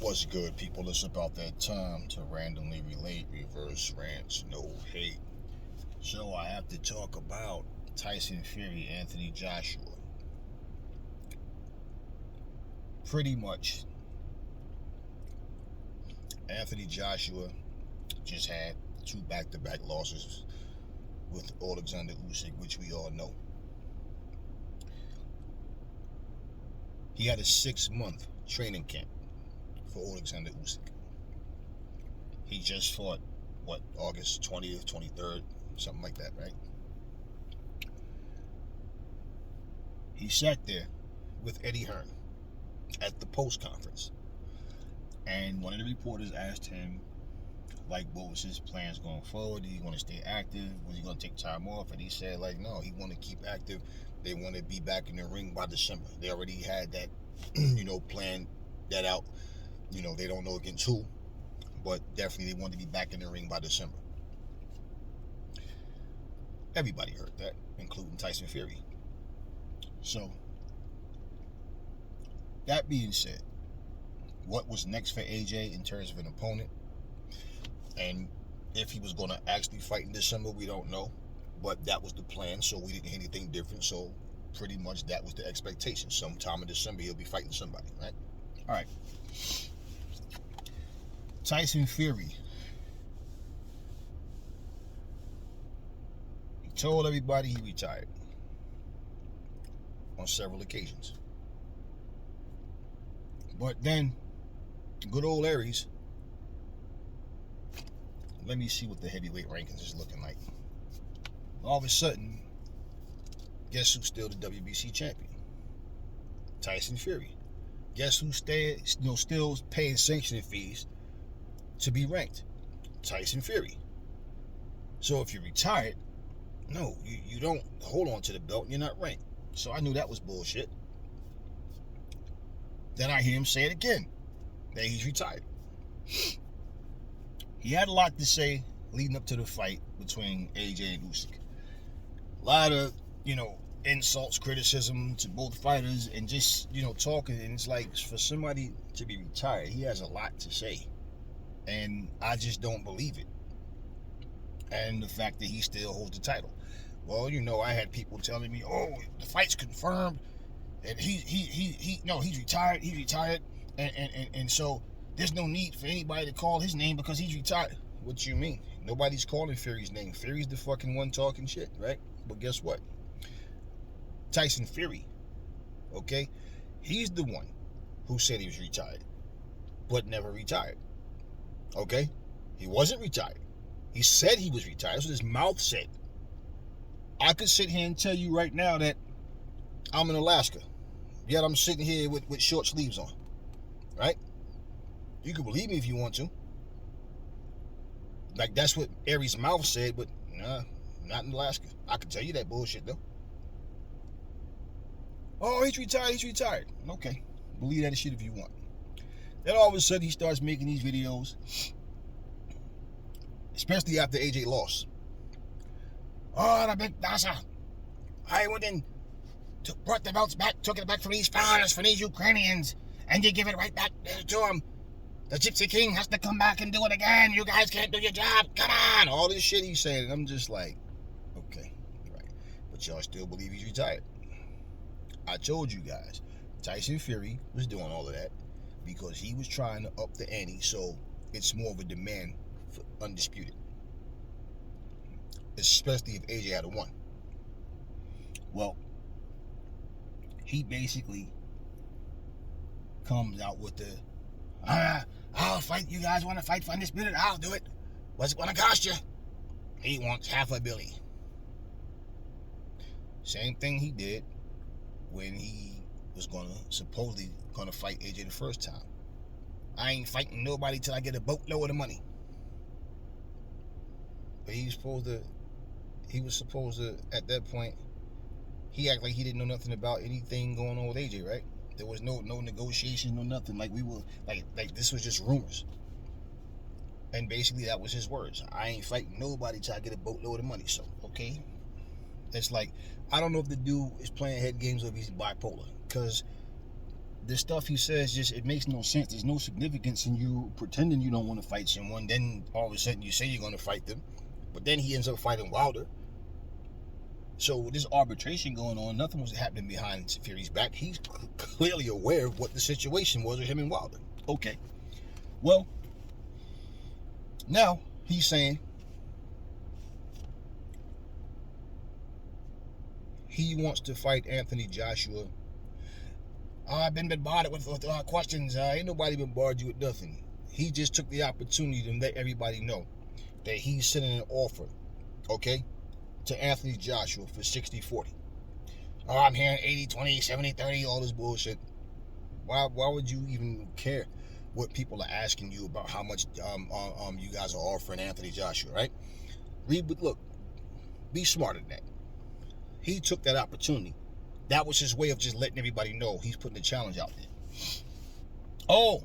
What's good, people? It's about that time to randomly relate reverse rants, no hate. So I have to talk about Tyson Fury, Anthony Joshua. Pretty much, Anthony Joshua just had two back-to-back losses with Alexander Usyk, which we all know. He had a 6-month training camp for Alexander Usyk. He just fought, August 20th, 23rd, something like that, right? He sat there with Eddie Hearn at the post conference, and one of the reporters asked him, what was his plans going forward? Did he want to stay active? Was he going to take time off? And he said, no, he want to keep active. They want to be back in the ring by December. They already had that, planned that out. They don't know against who, but definitely they want to be back in the ring by December. Everybody heard that, including Tyson Fury. So, that being said, what was next for AJ in terms of an opponent? And if he was going to actually fight in December, we don't know. But that was the plan, so we didn't hear anything different. So, pretty much that was the expectation. Sometime in December, he'll be fighting somebody, right? All right. Tyson Fury. He told everybody he retired on several occasions. But then, good old Aries, let me see what the heavyweight rankings is looking like. All of a sudden, guess who's still the WBC champion? Tyson Fury. Guess who's still paying sanctioning fees to be ranked? Tyson Fury. So if you're retired, no, you don't hold on to the belt and you're not ranked. So I knew that was bullshit. Then I hear him say it again, that he's retired. He had a lot to say leading up to the fight between AJ and Usyk. A lot of, insults, criticism to both fighters, and just, talking. And it's like, for somebody to be retired, he has a lot to say. And I just don't believe it. And the fact that he still holds the title. Well, I had people telling me, oh, the fight's confirmed, and he's retired, and so there's no need for anybody to call his name because he's retired. What you mean? Nobody's calling Fury's name. Fury's the fucking one talking shit, right? But guess what? Tyson Fury, okay? He's the one who said he was retired, but never retired, okay? He wasn't retired. He said he was retired. That's what his mouth said. I could sit here and tell you right now that I'm in Alaska, yet I'm sitting here with short sleeves on, right? You can believe me if you want to. That's what Aries' mouth said, but nah, not in Alaska. I can tell you that bullshit, though. Oh, he's retired. Okay, believe that shit if you want. Then all of a sudden he starts making these videos, especially after AJ lost. Oh, the big Dasa. I went in, brought the belts back, took it back from these foreigners, from these Ukrainians, and you give it right back to him. The Gypsy King has to come back and do it again. You guys can't do your job. Come on. All this shit he's saying. And I'm just like, okay, right. But y'all still believe he's retired. I told you guys, Tyson Fury was doing all of that because he was trying to up the ante, so it's more of a demand for undisputed. Especially if AJ had won. Well, he basically comes out with the, I'll fight. You guys want to fight for undisputed? I'll do it. What's it going to cost you? He wants $500 million. Same thing he did when he was supposedly going to fight AJ the first time. I ain't fighting nobody till I get a boatload of money. But he was supposed to, at that point, he acted like he didn't know nothing about anything going on with AJ, right? There was no negotiation, no nothing. We were like this was just rumors. And basically that was his words. I ain't fighting nobody till I get a boatload of money. So, okay. It's like, I don't know if the dude is playing head games or if he's bipolar. Because the stuff he says just, it makes no sense. There's no significance in you pretending you don't want to fight someone. Then all of a sudden you say you're going to fight them, but then he ends up fighting Wilder. So this arbitration going on, nothing was happening behind Fury's back. He's clearly aware of what the situation was with him and Wilder. Okay. Well, now he's saying he wants to fight Anthony Joshua. I've been bombarded with questions. Ain't nobody bombarded you with nothing. He just took the opportunity to let everybody know that he's sending an offer, okay, to Anthony Joshua for 60-40. I'm hearing 80-20, 70-30, all this bullshit. Why would you even care what people are asking you about how much you guys are offering Anthony Joshua, right? Look, be smarter than that. He took that opportunity. That was his way of just letting everybody know he's putting the challenge out there. Oh,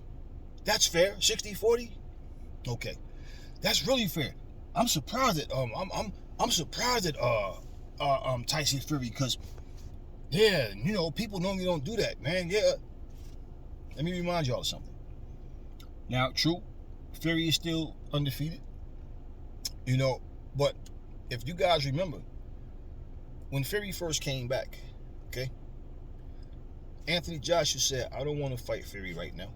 that's fair. 60-40? Okay. That's really fair. I'm surprised at I'm surprised at Tyson Fury, because yeah, you know, people normally don't do that, man. Yeah. Let me remind y'all of something. Now, true, Fury is still undefeated. You know, but if you guys remember, when Fury first came back, okay, Anthony Joshua said, I don't want to fight Fury right now,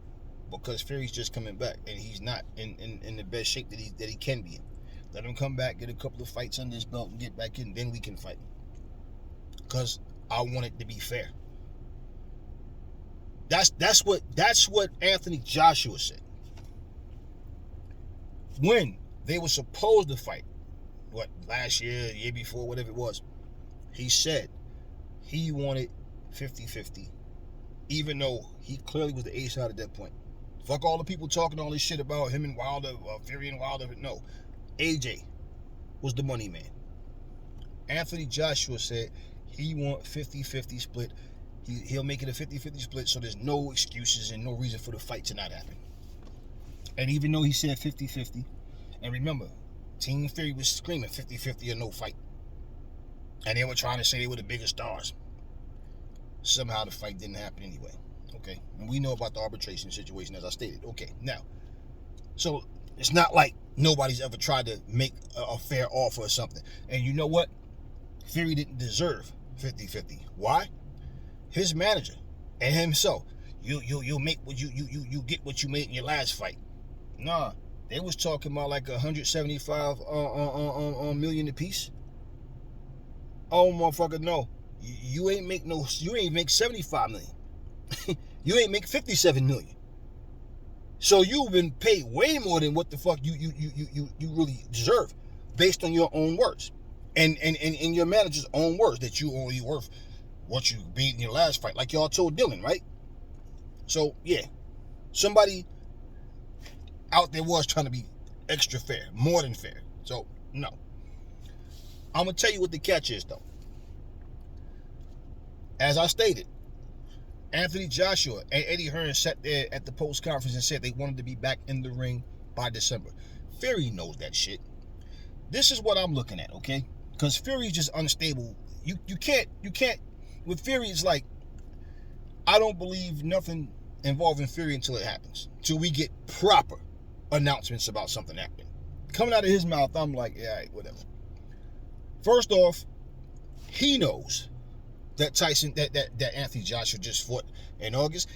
because Fury's just coming back and he's not in the best shape that he can be in. Let him come back, get a couple of fights under his belt and get back in, then we can fight. Because I want it to be fair. That's what Anthony Joshua said. When they were supposed to fight, last year, the year before, whatever it was, he said he wanted 50-50, even though he clearly was the A side at that point. Fuck all the people talking all this shit about him and Wilder, Fury and Wilder. No, AJ was the money man. Anthony Joshua said he want 50-50 split. He'll make it a 50-50 split, so there's no excuses and no reason for the fight to not happen. And even though he said 50-50, and remember, Team Fury was screaming 50-50 or no fight. And they were trying to say they were the biggest stars. Somehow the fight didn't happen anyway. Okay. And we know about the arbitration situation, as I stated. Okay. Now, so it's not like nobody's ever tried to make a fair offer or something. And you know what? Fury didn't deserve 50-50. Why? His manager and himself. You'll make what you get what you made in your last fight. Nah, they was talking about like 175 million apiece. Oh, motherfucker, no. You ain't make 75 million. You ain't make 57 million. So you've been paid way more than what the fuck you really deserve, based on your own words. And in your manager's own words, that you only worth what you beat in your last fight, like y'all told Dylan, right? So yeah, somebody out there was trying to be extra fair, more than fair. So no. I'm gonna tell you what the catch is, though. As I stated, Anthony Joshua and Eddie Hearn sat there at the post conference and said they wanted to be back in the ring by December. Fury knows that shit. This is what I'm looking at, okay? Because Fury's just unstable. You can't. With Fury, it's like, I don't believe nothing involving Fury until it happens. Till we get proper announcements about something happening. Coming out of his mouth, I'm like, yeah, all right, whatever. First off, he knows that Tyson, that Anthony Joshua just fought in August.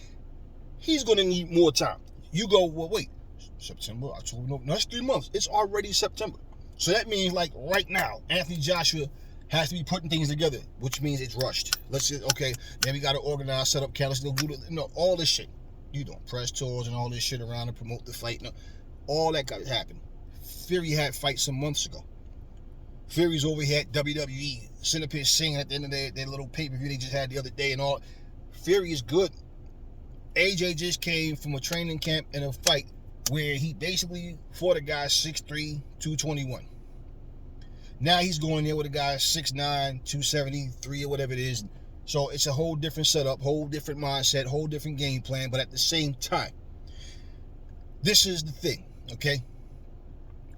He's going to need more time. You go, well, wait, September, October, November, that's 3 months. It's already September. So that means, like, right now, Anthony Joshua has to be putting things together, which means it's rushed. Let's just, okay, then we got to organize, set up calendars, all this shit. You doing press tours and all this shit around to promote the fight. No, all that got to happen. Fury had fights some months ago. Fury's over here at WWE. Centipede singing at the end of their little pay-per-view they just had the other day and all. Fury is good. AJ just came from a training camp and a fight where he basically fought a guy 6'3", 221. Now he's going there with a guy 6'9", 273 or whatever it is. So it's a whole different setup, whole different mindset, whole different game plan. But at the same time, this is the thing, okay?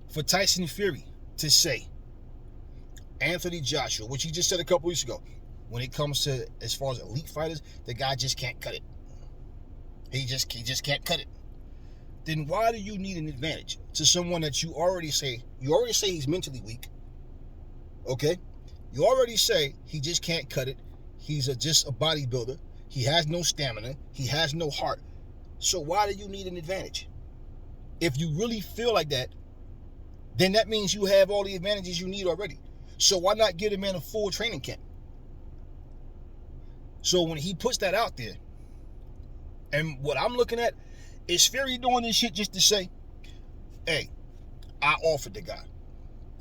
For Tyson Fury to say, Anthony Joshua, which he just said a couple weeks ago, when it comes to, as far as elite fighters, the guy just can't cut it. He just can't cut it. Then why do you need an advantage to someone that you already say he's mentally weak? Okay? You already say he just can't cut it. He's just a bodybuilder. He has no stamina. He has no heart. So why do you need an advantage? If you really feel like that, then that means you have all the advantages you need already. So why not give a man a full training camp? So when he puts that out there, and what I'm looking at is Fury doing this shit just to say, hey, I offered the guy.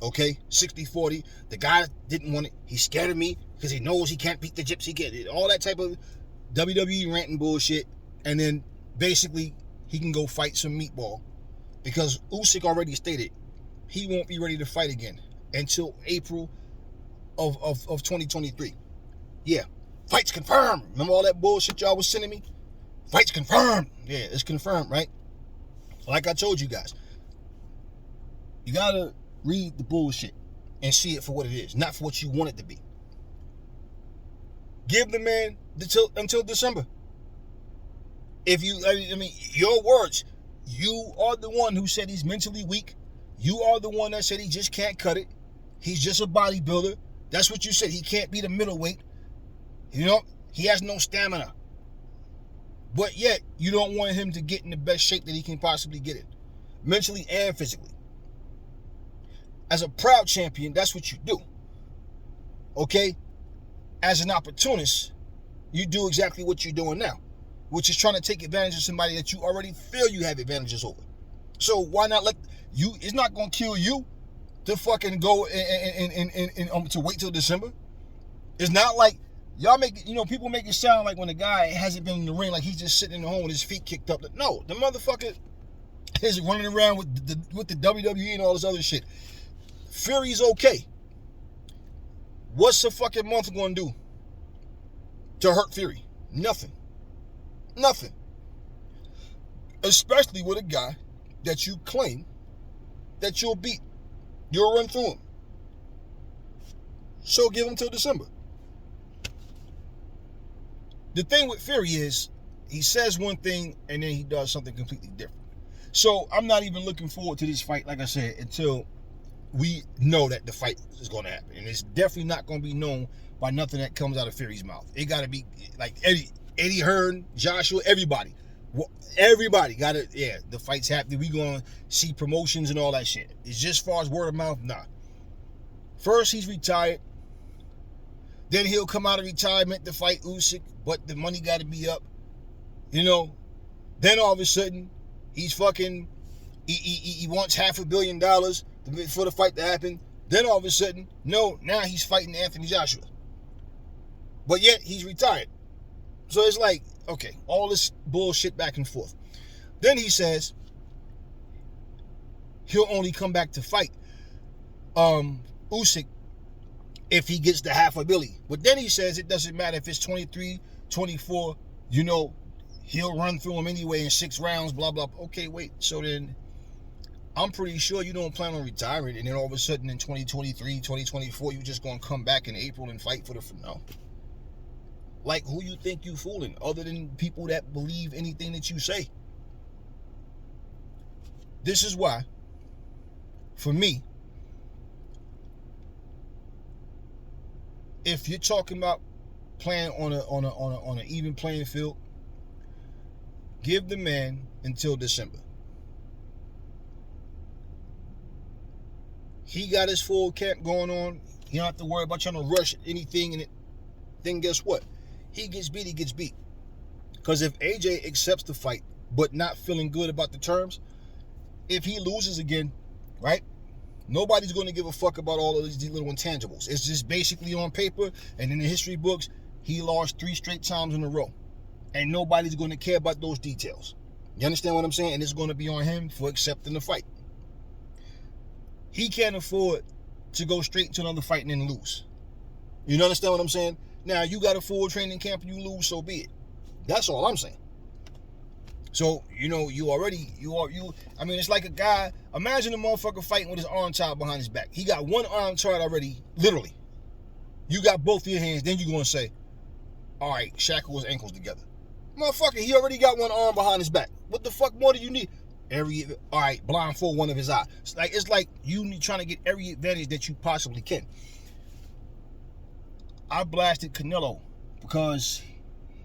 Okay, 60-40. The guy didn't want it. He's scared of me because he knows he can't beat the gypsy kid. All that type of WWE ranting bullshit. And then basically he can go fight some meatball because Usyk already stated he won't be ready to fight again until April of 2023. Yeah, fight's confirmed. Remember all that bullshit y'all was sending me? Fight's confirmed. Yeah, it's confirmed, right? Like I told you guys, you gotta read the bullshit and see it for what it is, not for what you want it to be. Give the man until December. If you, I mean, your words, you are the one who said he's mentally weak. You are the one that said he just can't cut it. He's just a bodybuilder. That's what you said. He can't be the middleweight. You know, he has no stamina. But yet, you don't want him to get in the best shape that he can possibly get in, mentally and physically. As a proud champion, that's what you do. Okay? As an opportunist, you do exactly what you're doing now, which is trying to take advantage of somebody that you already feel you have advantages over. So why not let you? It's not going to kill you to fucking go and to wait till December. It's not like y'all make, people make it sound like when a guy hasn't been in the ring, like he's just sitting in the home with his feet kicked up. No, the motherfucker is running around with the WWE and all this other shit. Fury's okay. What's a fucking month going to do to hurt Fury? Nothing. Especially with a guy that you claim that you'll beat. You'll run through him. So give him till December. The thing with Fury is he says one thing and then he does something completely different. So I'm not even looking forward to this fight, like I said, until we know that the fight is going to happen. And it's definitely not going to be known by nothing that comes out of Fury's mouth. It got to be like Eddie Hearn, Joshua, everybody. Everybody got to, the fight's happening. We going to see promotions and all that shit. It's just as far as word of mouth, nah. First, he's retired. Then he'll come out of retirement to fight Usyk, but the money got to be up. Then all of a sudden, he's fucking, he wants $500 million for the fight to happen. Then all of a sudden, no, now he's fighting Anthony Joshua. But yet, he's retired. So it's like, okay, all this bullshit back and forth. Then he says he'll only come back to fight Usyk if he gets the $500 million. But then he says it doesn't matter if it's 23, 24, he'll run through him anyway in 6 rounds, blah, blah. Okay, wait. So then I'm pretty sure you don't plan on retiring, and then all of a sudden in 2023, 2024, you're just going to come back in April and fight for the finale. Like, who you think you fooling, other than people that believe anything that you say? This is why, for me, if you're talking about playing on an even playing field, give the man until December. He got his full camp going on. You don't have to worry about trying to rush anything in it. Then guess what? He gets beat, he gets beat. Because if AJ accepts the fight, but not feeling good about the terms, if he loses again, right? Nobody's going to give a fuck about all of these little intangibles. It's just basically on paper, and in the history books, he lost 3 straight times in a row. And nobody's going to care about those details. You understand what I'm saying? And it's going to be on him for accepting the fight. He can't afford to go straight to another fight and then lose. You understand what I'm saying? Now, you got a full training camp and you lose, so be it. That's all I'm saying. So, it's like a guy, imagine a motherfucker fighting with his arm tied behind his back. He got one arm tied already, literally. You got both of your hands, then you're going to say, all right, shackle his ankles together. Motherfucker, he already got one arm behind his back. What the fuck more do you need? All right, blindfold one of his eyes. It's like you trying to get every advantage that you possibly can. I blasted Canelo because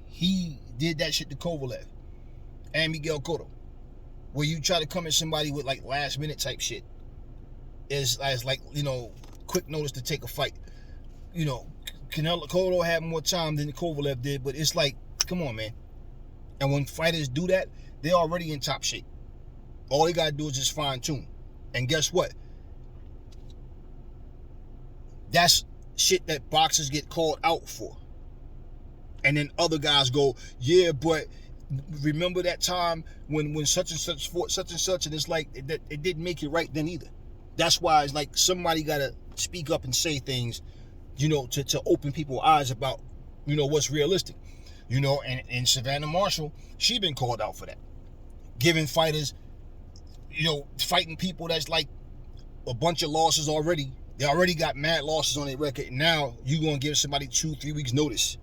he did that shit to Kovalev and Miguel Cotto, where you try to come at somebody with like last minute type shit. It's like, quick notice to take a fight. Canelo Cotto had more time than Kovalev did, but it's like, come on, man. And when fighters do that, they're already in top shape. All they gotta do is just fine tune. And guess what? That's shit that boxers get called out for. And then other guys go, yeah, but remember that time when such and such fought such and such, and it's like it didn't make it right then either. That's why it's like somebody gotta speak up and say things, to open people's eyes about, what's realistic. And Savannah Marshall, she been called out for that. Giving fighters, fighting people that's like a bunch of losses already. They already got mad losses on their record. Now you gonna give somebody 2-3 weeks notice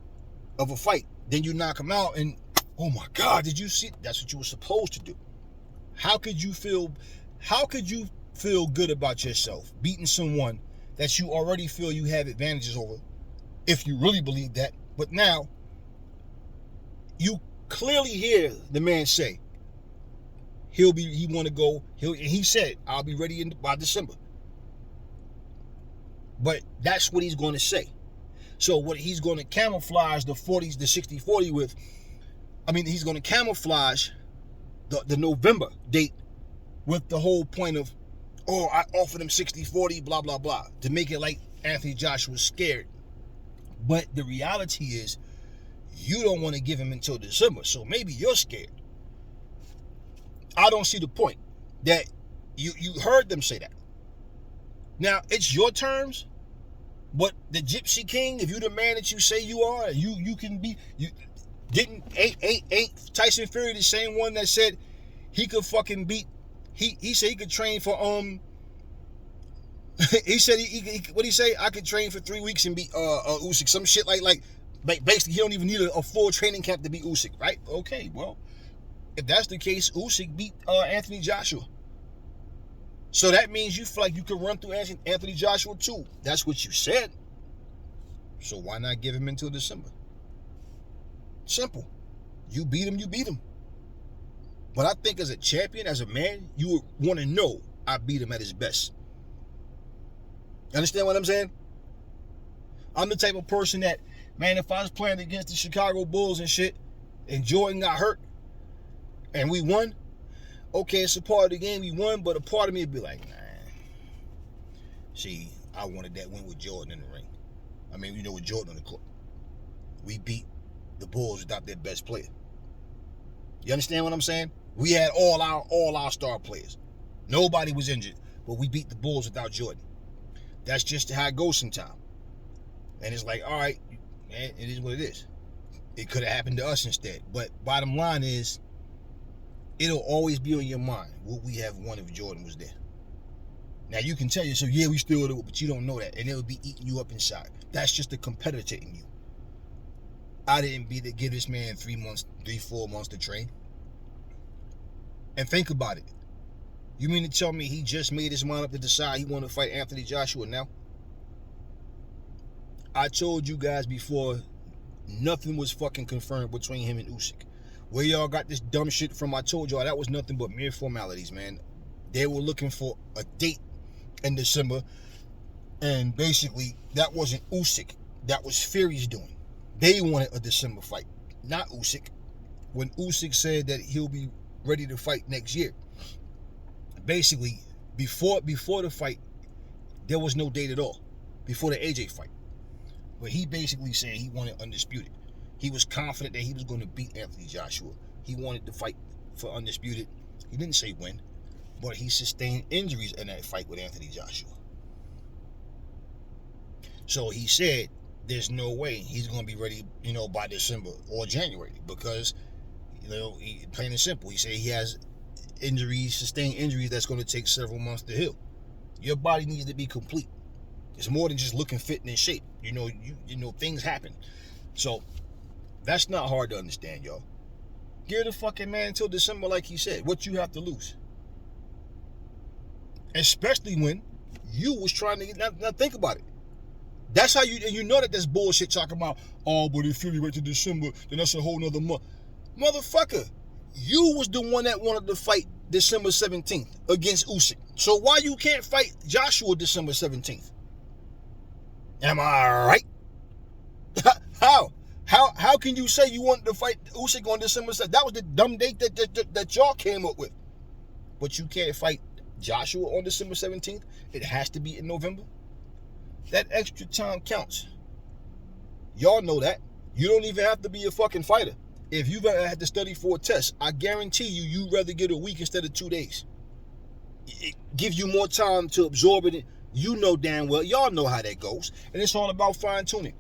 of a fight. Then you knock them out and, oh my God, did you see? That's what you were supposed to do. How could you feel good about yourself beating someone that you already feel you have advantages over, if you really believe that? But now you clearly hear the man say he want to go. He said, I'll be ready by December. But that's what he's going to say. So what he's going to camouflage the 60-40 with, he's going to camouflage the November date with the whole point of, I offered him 60-40, blah, blah, blah, to make it like Anthony Joshua's scared. But the reality is, you don't want to give him until December, so maybe you're scared. I don't see the point. That you heard them say that. Now, it's your terms, but the Gypsy King, if you the man that you say you are, you can be. Ain't Tyson Fury the same one that said he could fucking beat? He said he could train for he said what he say? I could train for 3 weeks and beat Usyk, some shit like basically he don't even need a full training camp to beat Usyk, right? Okay, well, if that's the case, Usyk beat Anthony Joshua. So that means you feel like you could run through Anthony Joshua too. That's what you said. So why not give him until December? Simple. You beat him, you beat him. But I think as a champion, as a man, you would want to know I beat him at his best. Understand what I'm saying? I'm the type of person that, man, if I was playing against the Chicago Bulls and shit, and Jordan got hurt, and we won, okay, it's a part of the game, we won, but a part of me would be like, nah. See, I wanted that win with Jordan in the ring. With Jordan on the court. We beat the Bulls without their best player. You understand what I'm saying? We had all our star players. Nobody was injured, but we beat the Bulls without Jordan. That's just how it goes sometimes. And it's like, all right, man, it is what it is. It could have happened to us instead. But bottom line is, it'll always be on your mind. Would we have won if Jordan was there? Now you can tell yourself, yeah, we still do it, but you don't know that. And it'll be eating you up inside. That's just the competitor in you. I didn't give this man 3-4 months to train. And think about it. You mean to tell me he just made his mind up to decide he wanted to fight Anthony Joshua now? I told you guys before, nothing was fucking confirmed between him and Usyk. Where y'all got this dumb shit from, I told y'all that was nothing but mere formalities, man. They were looking for a date in December, and basically that wasn't Usyk. That was Fury's doing. They wanted a December fight, not Usyk. When Usyk said that he'll be ready to fight next year, basically before the fight, there was no date at all. Before the AJ fight, but he basically said he wanted undisputed. He was confident that he was going to beat Anthony Joshua. He wanted to fight for undisputed. He didn't say when, but he sustained injuries in that fight with Anthony Joshua. So he said there's no way he's going to be ready, by December or January, because, plain and simple, he said he has sustained injuries that's going to take several months to heal. Your body needs to be complete. It's more than just looking fit and in shape. Things happen. So that's not hard to understand, y'all. Give the fucking man until December, like he said. What you have to lose? Especially when you was trying to get. Now think about it. That's how you know that that's bullshit talking about, oh, but if Fury wait to December, then that's a whole nother month. Motherfucker, you was the one that wanted to fight December 17th against Usyk. So why you can't fight Joshua December 17th? Am I right? How? How can you say you wanted to fight Usyk on December 7th? That was the dumb date that y'all came up with. But you can't fight Joshua on December 17th? It has to be in November? That extra time counts. Y'all know that. You don't even have to be a fucking fighter. If you've ever had to study for a test, I guarantee you'd rather get a week instead of 2 days. It gives you more time to absorb it. You know damn well. Y'all know how that goes. And it's all about fine-tuning.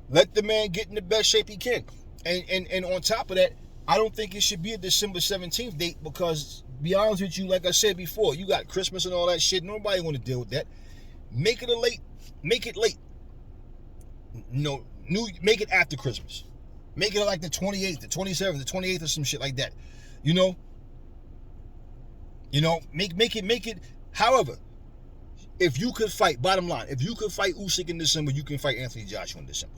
Let the man get in the best shape he can. And on top of that, I don't think it should be a December 17th date because, to be honest with you, like I said before, you got Christmas and all that shit. Nobody want to deal with that. Make it late. Make it make it after Christmas. Make it like the 28th, the 27th, the 28th or some shit like that. You know, make it. However, if you could fight, bottom line, if you could fight Usyk in December, you can fight Anthony Joshua in December.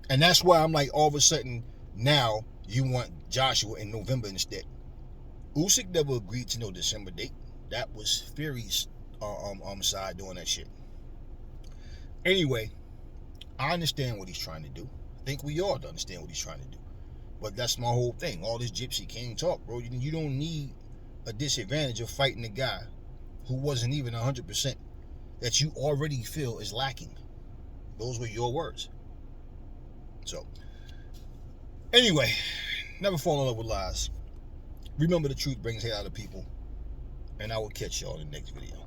And that's why I'm like, all of a sudden, now you want Joshua in November instead. Usyk never agreed to no December date. That was Fury's side doing that shit. Anyway, I understand what he's trying to do. I think we all understand what he's trying to do. But that's my whole thing. All this Gypsy King talk, bro. You don't need a disadvantage of fighting a guy who wasn't even 100% that you already feel is lacking. Those were your words. So, anyway, never fall in love with lies. Remember, the truth brings hate out of people. And I will catch y'all in the next video.